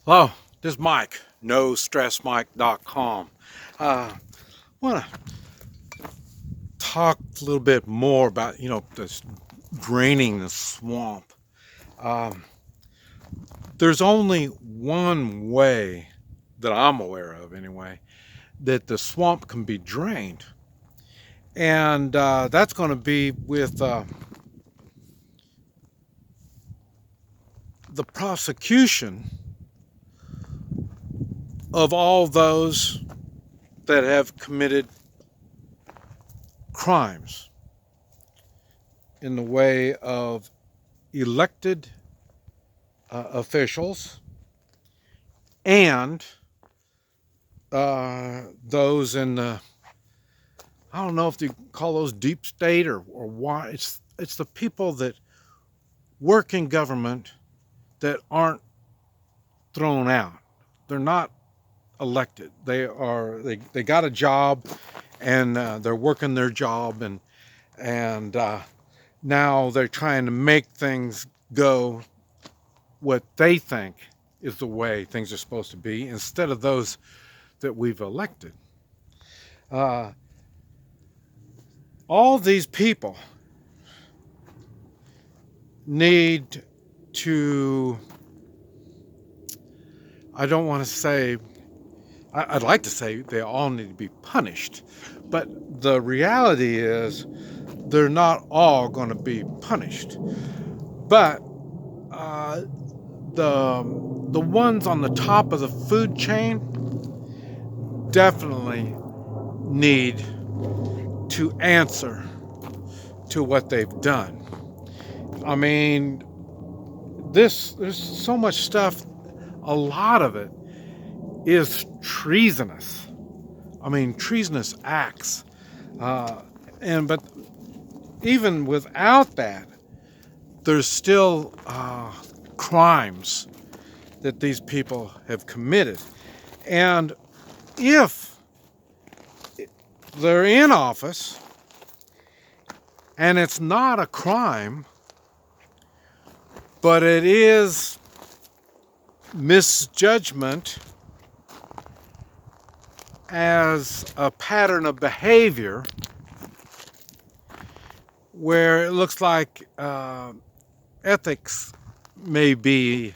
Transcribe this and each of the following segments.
Hello, this is Mike, NoStressMike.com. I want to talk a little bit more about, this draining the swamp. Um, there's only one way that I'm aware of, anyway, that the swamp can be drained. And that's going to be with the prosecution of all those that have committed crimes in the way of elected officials and those in the, I don't know if you call those deep state or why. It's the people that work in government that aren't thrown out. They're not elected. They got a job, and they're working their job, and now they're trying to make things go what they think is the way things are supposed to be instead of those that we've elected. Uh, all these people need to, I don't want to say, I'd like to say they all need to be punished, but the reality is they're not all going to be punished. But uh, the ones on the top of the food chain definitely need to answer to what they've done. I mean, there's so much stuff. A lot of it is treasonous. I mean, treasonous acts. But even without that, there's still crimes that these people have committed. And if they're in office and it's not a crime, but it is misjudgment as a pattern of behavior where it looks like ethics may be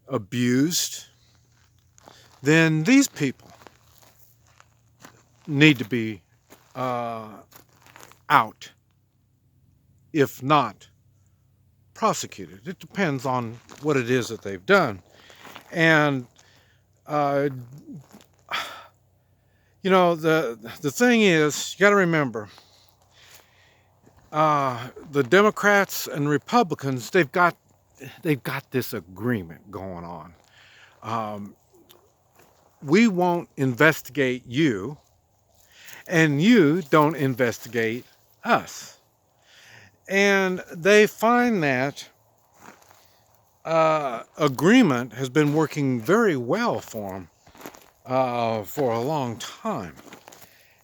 abused, then these people need to be out, if not prosecuted. It depends on what it is that they've done. And the thing is, you got to remember, the Democrats and Republicans, they've got this agreement going on. We won't investigate you, and you don't investigate us. And they find that agreement has been working very well for them for a long time.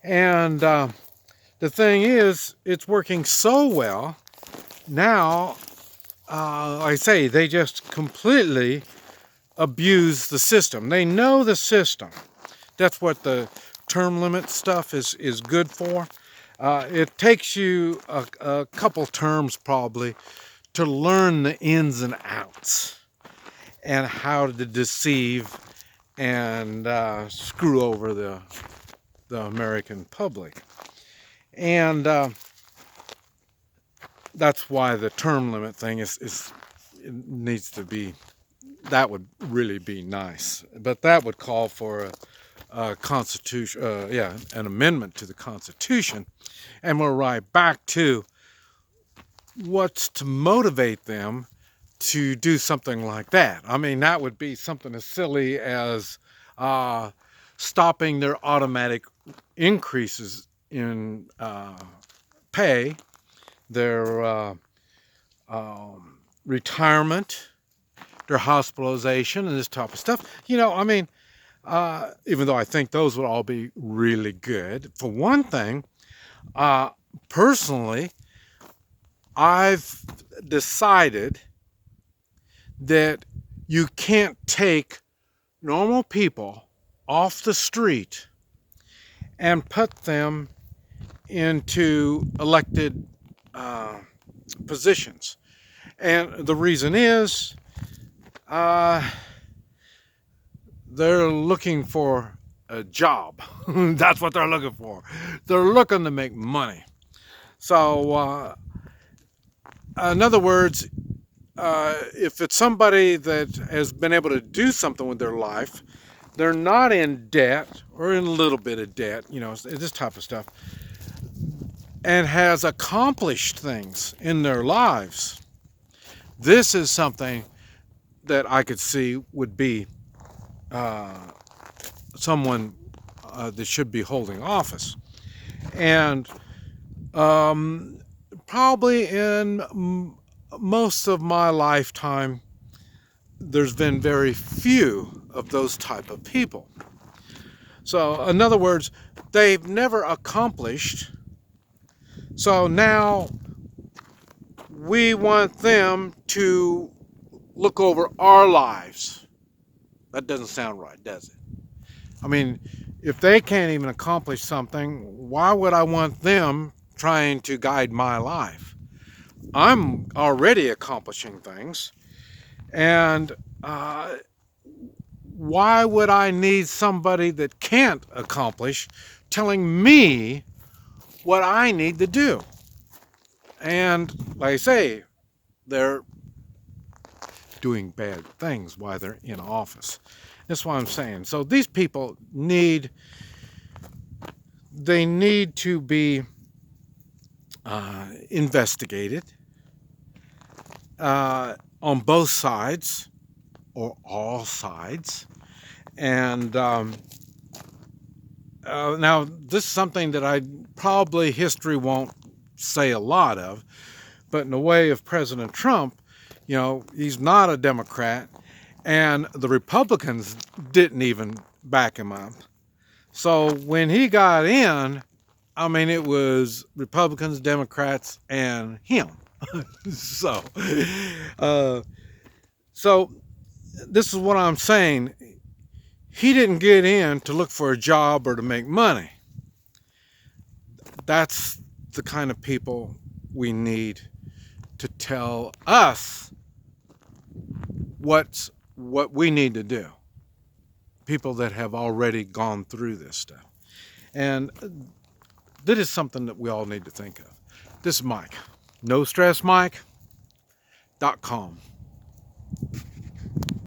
And the thing is, it's working so well now. I say they just completely abuse the system. They know the system. That's what the term limit stuff is good for. It takes you a couple terms probably to learn the ins and outs and how to deceive and screw over the American public. And that's why the term limit thing is it needs to be, that would really be nice. But that would call for a constitution, an amendment to the Constitution. And we're right back to what's to motivate them to do something like that. I mean, that would be something as silly as stopping their automatic increases in pay, their retirement, their hospitalization, and this type of stuff. Even though I think those would all be really good. For one thing, personally, I've decided that you can't take normal people off the street and put them into elected positions. And the reason is uh, they're looking for a job. That's what they're looking for. They're looking to make money. So, in other words, if it's somebody that has been able to do something with their life, they're not in debt or in a little bit of debt, you know, this type of stuff, and has accomplished things in their lives, this is something that I could see would be someone that should be holding office. And probably in most of my lifetime, there's been very few of those type of people. So, in other words, they've never accomplished. So now we want them to look over our lives. That doesn't sound right, does it? I mean, if they can't even accomplish something, why would I want them trying to guide my life? I'm already accomplishing things, and why would I need somebody that can't accomplish telling me what I need to do? And like I say, they're doing bad things while they're in office. That's what I'm saying. So these people need to be investigated on both sides or all sides. And now this is something that probably history won't say a lot of, but in the way of President Trump, you know, he's not a Democrat, and the Republicans didn't even back him up. So when he got in, I mean, it was Republicans, Democrats, and him. So, so this is what I'm saying. He didn't get in to look for a job or to make money. That's the kind of people we need to tell us what we need to do. People that have already gone through this stuff. And that is something that we all need to think of. This is Mike. NoStressMike.com.